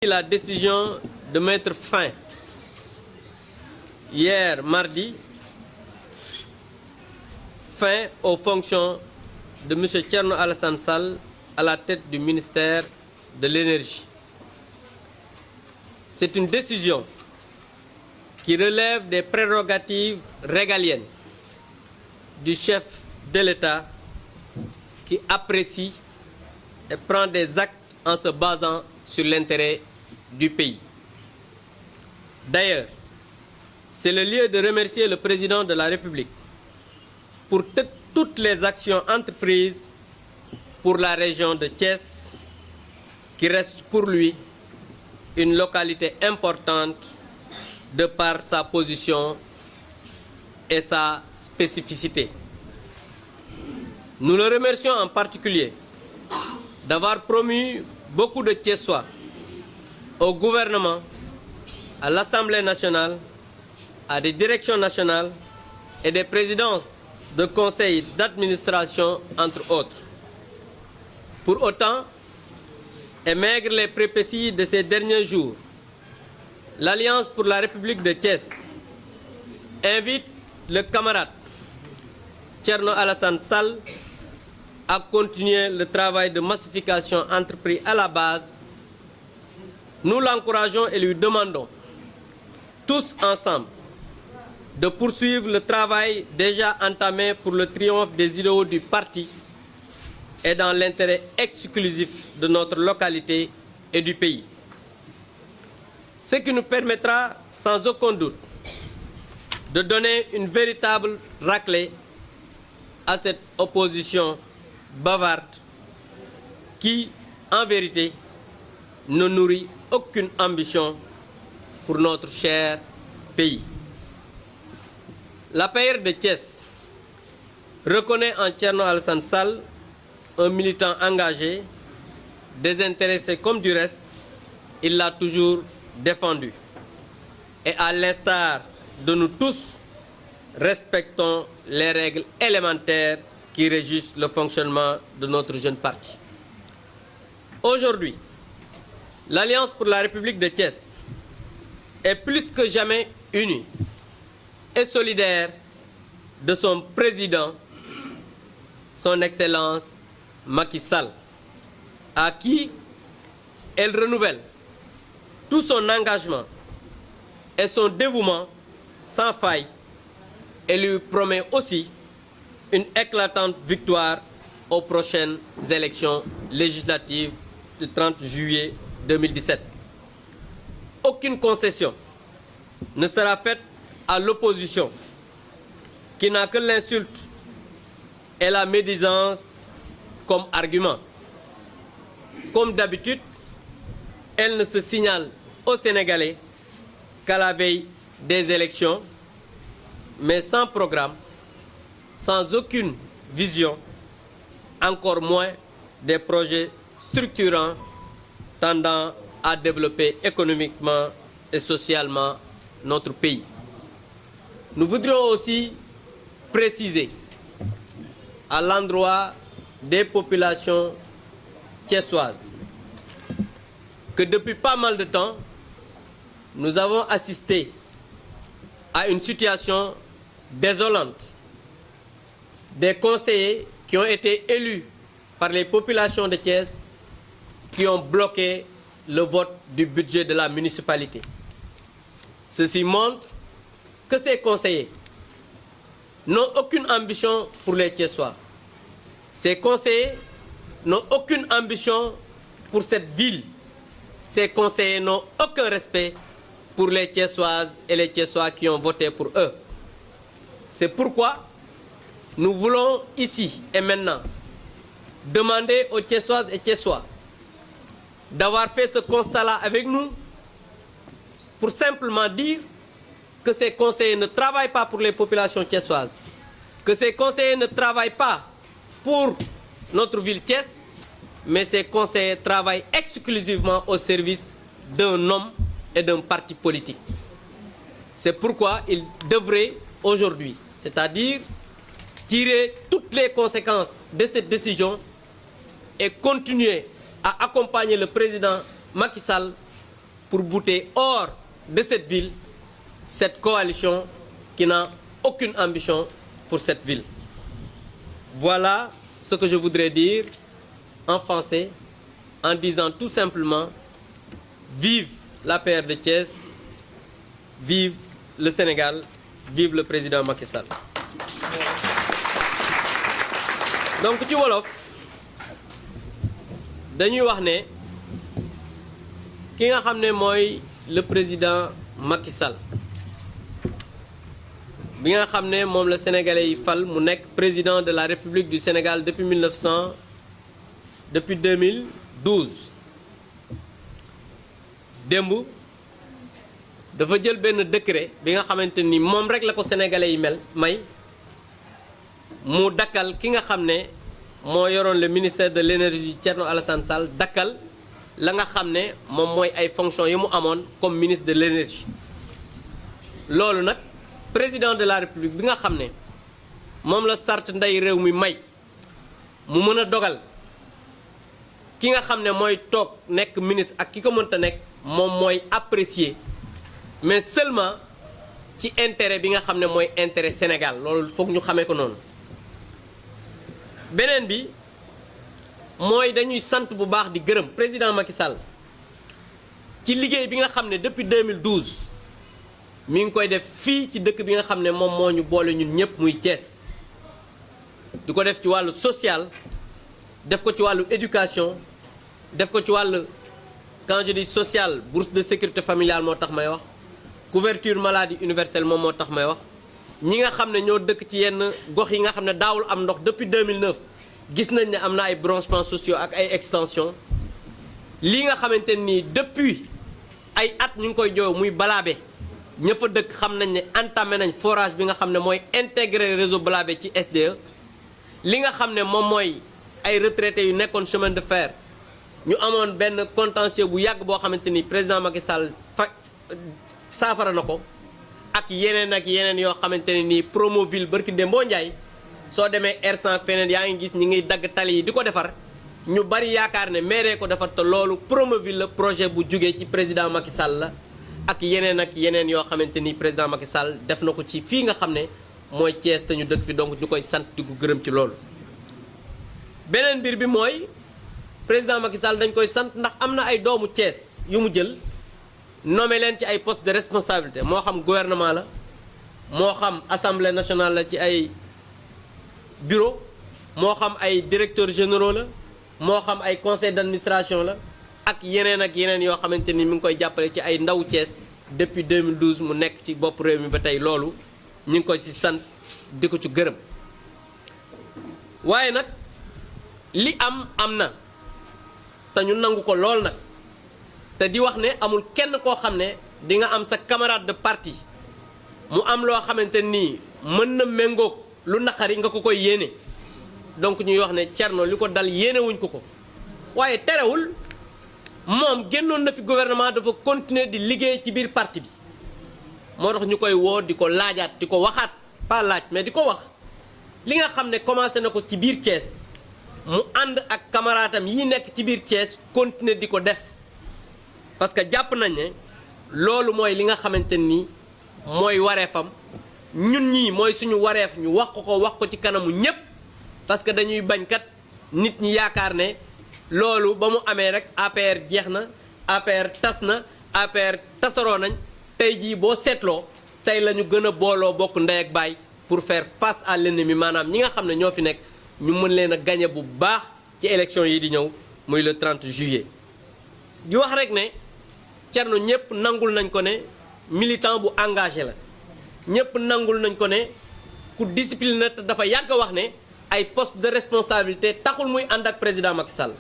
La décision de mettre fin hier mardi aux fonctions de M. Thierno Alassane Sall à la tête du ministère de l'Énergie. C'est une décision qui relève des prérogatives régaliennes du chef de l'État qui apprécie et prend des actes en se basant sur l'intérêt du pays. D'ailleurs, c'est le lieu de remercier le président de la République pour toutes les actions entreprises pour la région de Thiès, qui reste pour lui une localité importante de par sa position et sa spécificité. Nous le remercions en particulier d'avoir promu beaucoup de Thiessois au gouvernement, à l'Assemblée nationale, à des directions nationales et des présidences de conseils d'administration, entre autres. Pour autant, et maigre les péripéties de ces derniers jours, l'Alliance pour la République de Thiès invite le camarade Thierno Alassane Sall à continuer le travail de massification entrepris à la base. Nous l'encourageons et lui demandons, tous ensemble, de poursuivre le travail déjà entamé pour le triomphe des idéaux du parti et dans l'intérêt exclusif de notre localité et du pays. Ce qui nous permettra sans aucun doute de donner une véritable raclée à cette opposition bavarde qui, en vérité, ne nourrit aucune ambition pour notre cher pays. L'APR de Thiès reconnaît en Thierno Alassane Sall un militant engagé, désintéressé comme du reste, il l'a toujours défendu. Et à l'instar de nous tous, respectons les règles élémentaires qui régissent le fonctionnement de notre jeune parti. Aujourd'hui, l'Alliance pour la République de Thiès est plus que jamais unie et solidaire de son président, son Excellence Macky Sall, à qui elle renouvelle tout son engagement et son dévouement sans faille et lui promet aussi une éclatante victoire aux prochaines élections législatives du 30 juillet 2017. Aucune concession ne sera faite à l'opposition qui n'a que l'insulte et la médisance comme argument. Comme d'habitude, elle ne se signale aux Sénégalais qu'à la veille des élections, mais sans programme, sans aucune vision, encore moins des projets structurants tendant à développer économiquement et socialement notre pays. Nous voudrions aussi préciser à l'endroit des populations thiessoises que depuis pas mal de temps, nous avons assisté à une situation désolante. Des conseillers qui ont été élus par les populations de Thiès qui ont bloqué le vote du budget de la municipalité. Ceci montre que ces conseillers n'ont aucune ambition pour les Thiessois. Ces conseillers n'ont aucune ambition pour cette ville. Ces conseillers n'ont aucun respect pour les Thiessoises et les Thiessois qui ont voté pour eux. C'est pourquoi nous voulons ici et maintenant demander aux Thiessoises et Thiessois d'avoir fait ce constat-là avec nous pour simplement dire que ces conseillers ne travaillent pas pour les populations thiessoises, que ces conseillers ne travaillent pas pour notre ville Thiès, mais ces conseillers travaillent exclusivement au service d'un homme et d'un parti politique. C'est pourquoi ils devraient aujourd'hui, c'est-à-dire tirer toutes les conséquences de cette décision et continuer à accompagner le président Macky Sall pour bouter hors de cette ville cette coalition qui n'a aucune ambition pour cette ville. Voilà ce que je voudrais dire en français en disant tout simplement vive l'APR de Thiès, vive le Sénégal, vive le président Macky Sall. Donc ci wolof dañuy wax ne ki nga xam ne mooy le président Macky Sall bi nga xam ne moom la sénégalais yi fal mu nekk président de la République du Sénégal depuis 2012 démb dafa jël benn décret bi nga xamante ni moom rek la ko sénégalais yi may mu dakkal ki nga xam ne moo yoroon le ministère de l'énergie Thierno Alassane Sall dakkal la nga xam ne moom mooy ay fonctions yi mu amoon comme ministre de l'énergie loolu nag président de la république bi nga xam ne moom la sart ndey réew mi may mu mën a dogal ki nga xam ne mooy toog nekk ministre ak ki ko mënta nekk moom mooy apprécier mais seulement ci intérêt bi nga xam ne mooy intérêt Sénégal loolu foog ñu xamee ko noonu. beneen bi mooy dañuy sant bu baax di gërëm président Macky Sall ci liggéey bi nga xam ne depuis 2012 mi ngi koy def fii ci dëkk bi nga xam ne moom moo ñu boole ñun ñëpp muy Thiès di ko def ci wàllu social def ko ci wàllu éducation def ko ci wàllu quand je dis social bourse de sécurité familiale moo tax may wax couverture maladie universelle moom moo tax may wax ñi nga xam ne ñoo dëkk ci yenn gox yi nga xam ne daawul am ndox depuis 2009 gis nañ ne am na ay branchements sociaux ak ay extensions lii nga xamante nii depuis ay at ñu ngi koy joow muy Balabé ña fa dëkk xam nañ ne entamé nañ forage bi nga xam ne mooy intégrer réseau Balabé ci SDE li nga xam ne moom mooy ay retraités yu nekkoon chemin de fer ñu amoon benn contentieux bu yàgg boo xamante ni président Macky Sall saafara na ko ak yeneen yoo xamante ne nii Promoville barki Dembo Ndiaye soo demee R100 ak feneen yaa ngi gis ñi ngi dagg tali yi di ko defar ñu bari yaakaar ne maire ko defar te loolu Promoville la projet bu jugee ci président Macky Sall la ak yeneen yoo xamante ni président Macky Sall def na ko ci fii nga xam ne mooy Thiès te ñu dëkk fi donc ñu koy sant di ko gërëm ci loolu. beneen mbir bi mooy président Macky Sall dañ koy sant ndax am na ay doomu Thiès yu mu jël nommé leen ci ay postes de responsabilité moo xam gouvernement la moo xam assemblée nationale la ci ay bureau moo xam ay directeurs généraux la moo xam ay conseil d'administration la ak yeneen yoo xamante ni mi ngi koy jàppale ci ay ndaw Thiès depuis 2012 mu nekk ci bopp réew mi ba tey loolu ñu ngi koy ci sant di ko ci gërëm. waaye nag li am na te ñu nangu ko lool nag te di wax ne amul kenn koo xam ne di nga am sa camarade de parti mu am loo xamante nii mën na méngoog lu naqari nga ko koy yéene donc ñuy wax ne Thierno li ko dal yéene wuñ ko waaye terewul moom génnoon na fi gouvernement dafa continuer di liggéey ci biir parti bi moo tax ñu koy woo di ko laajaat di ko waxaat pas laaj mais di ko wax li nga xam ne commencé na ko ci biir Thiès mu ànd ak camaraatam yi nekk ci biir Thiès continuer di ko def parce que jàpp nañ ne loolu mooy li nga xamante ni mooy wareefam ñun ñii mooy suñu wareef ñu wax ko ci kanamu ñépp parce que dañuy bañ kat nit ñi yaakaar ne loolu ba mu amee rek APR jeex na APR tas na APR tasaroo nañ tey jii boo seetloo tey la ñu gën a booloo bokk ndey ak baay pour faire face à l'ennemi maanaam ñi nga xam ne ñoo fi nekk ñu mën leen a gagner bu baax ci élection yi di ñëw muy le 30 juillet. di wax rek ne Thierno ñëpp nangul nañ ko ne militant bu engagé la ñëpp nangul nañ ko ne ku discipliné te dafa yàgg a wax ne ay poste de responsabilité taxul muy ànd ak président Macky Sall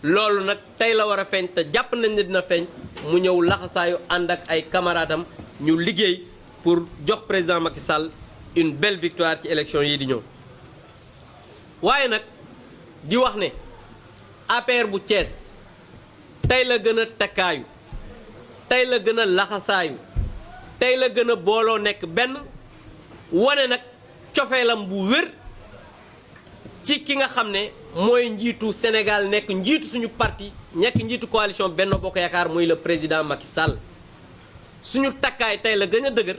loolu nag tey la war a feeñ te jàpp nañ ne dina feeñ mu ñëw laxasaayu ànd ak ay camarades ñu liggéey pour jox président Macky Sall une belle victoire ci élection yi di ñëw. waaye nag di wax ne APR bu Thiès tey la gën a takkaayu tey la gën a laxasaayu tey la gën a booloo nekk benn wane nag cofeelam bu wér ci ki nga xam ne mooy njiitu Sénégal nekk njiitu suñu parti ñekk njiitu coalition Benno Bokk Yaakaar muy le président Macky Sall suñu takkaay tey la gën a dëgër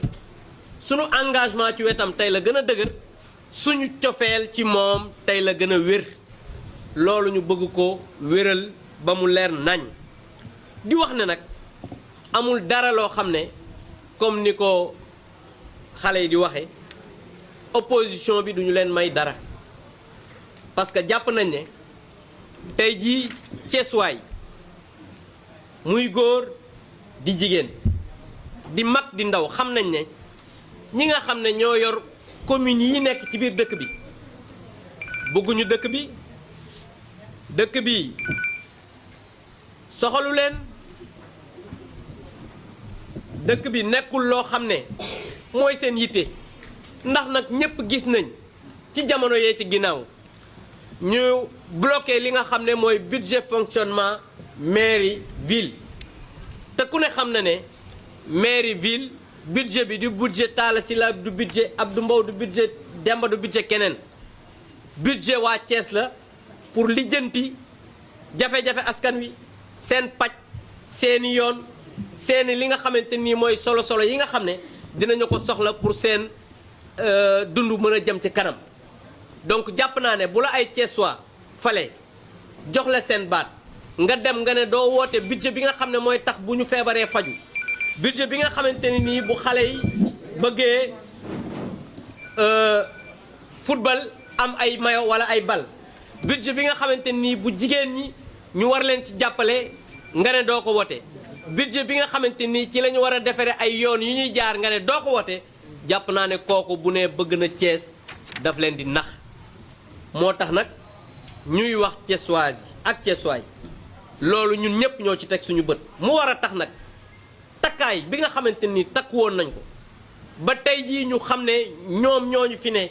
suñu engagement ci wetam tey la gën a dëgër suñu cofeel ci moom tey la gën a wér loolu ñu bëgg ko wéral ba mu leer nañ di wax ne nag amul dara loo xam ne comme ni ko xale yi di waxe opposition bi duñu leen may dara parce que jàpp nañ ne tey jii Ceesuwaay muy góor di jigéen di mag di ndaw xam nañ ne ñi nga xam ne ñoo yor communes yi nekk ci biir dëkk bi bëgguñu dëkk bi soxalu leen dëkk bi nekkul loo xam ne mooy seen yitte ndax nag ñépp gis nañ ci jamono yee ci ginnaaw ñu bloqué li nga xam ne mooy budget fonctionnement mairie ville te ku ne xam na ne mairie ville budget bi du budget Talla Sylla du budget Abdou Mbow du budget Demba du budget keneen budget waa Thiès la pour lijjanti jafe-jafe askan wi seen paj seeni yoon seeni li nga xamante nii mooy solo yi nga xam ne dinañu ko soxla pour seen dund mën a jëm ci kanam donc jàpp naa ne bu la ay Thiessois fale jox la seen baat nga dem nga ne doo woote budget bi nga xam ne mooy tax bu ñu feebaree faju budget bi nga xamante ni nii bu xale yi bëggee football am ay mayo wala ay bal budget bi nga xamante nii bu jigéen ñi ñu war leen ci jàppale nga ne doo ko wote budget bi nga xamante nii ci la ñu war a defaree ay yoon yu ñuy jaar nga ne doo ko wote jàpp naa ne kooku bu ne bëgg na Thiès daf leen di nax moo tax nag ñuy wax Thiessois yi ak Thiessois loolu ñun ñëpp ñoo ci teg suñu bët mu war a tax nag takkaay bi nga xamante ni takk woon nañ ko ba tey jii ñu xam ne ñoom ñooñu fi ne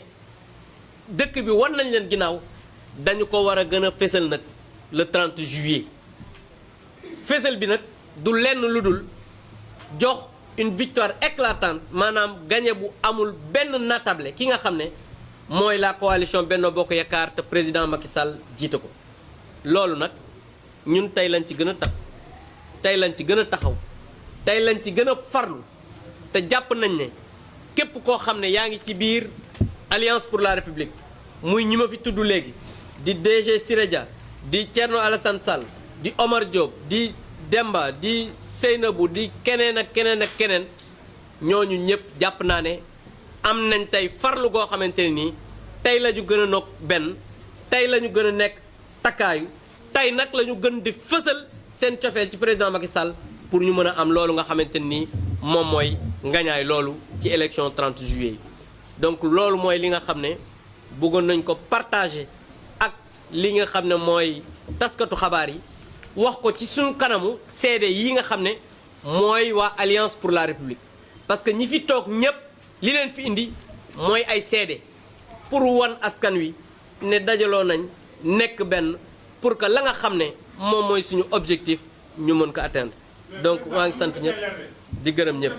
dëkk bi wan nañ leen ginnaaw dañu ko war a gën a fésal nag le 30 juillet fésal bi nag du lenn lu dul jox une victoire éclatante maanaam gagné bu amul benn natable ki nga xam ne mooy la coalition Benno Bokk Yaakaar te président Macky Sall jiite ko loolu nag ñun tey lañ ci gën a takk tey lañ ci gën a taxaw tey lañ ci gën a farlu te jàpp nañ ne képp koo xam ne yaa ngi ci biir Alliance pour la République muy ñi ma fi tudd léegi di DG Siré Dia di Thierno Alassane Sall di Omar Diop di Demba di Seynabou di keneen ak keneen ak keneen ñooñu ñëpp jàpp naa ne am nañ tey farlu goo xamante ne nii tey la ñu gën a nokk benn tey la ñu gën a nekk takkaayu tey nag la ñu gën di fësal seen cofeel ci président Macky Sall pour ñu mën a am loolu nga xamante ni moom mooy ngañaay loolu ci élection 30 juillet yi donc loolu mooy li nga xam ne bëggoon nañ ko partager ak li nga xam ne mooy taskatu xabaar yi wax ko ci suñu kanamu seede yi nga xam ne mooy waa Alliance pour la République parce que ñi fi toog ñëpp li leen fi indi mooy ay seede pour wan askan wi ne dajaloo nañ nekk benn pour que la nga xam ne moom mooy suñu objectif ñu mën ko atteindre donc maa ngi sant ñëpp di gërëm ñëpp.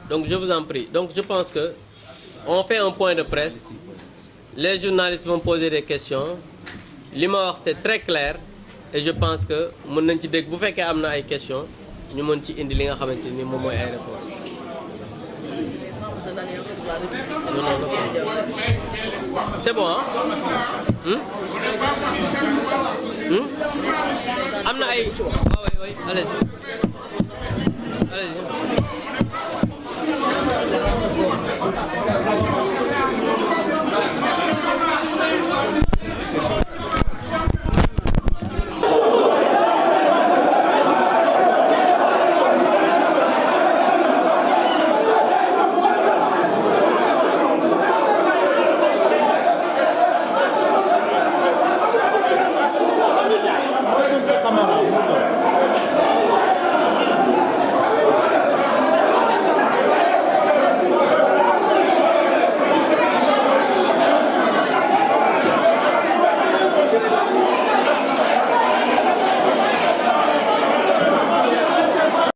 Donc je vous en prie. Donc je pense que on fait un point de presse. Les journalistes vont poser des questions. Li ma wax c'est très clair et je pense que mën nañ ci dégg bu fekkee am na ay questions ñu mën ci indi li nga xamante ni moom mooy ay réponses. C'est bon hein? Am na ay. Oui, allez-y. Allez-y.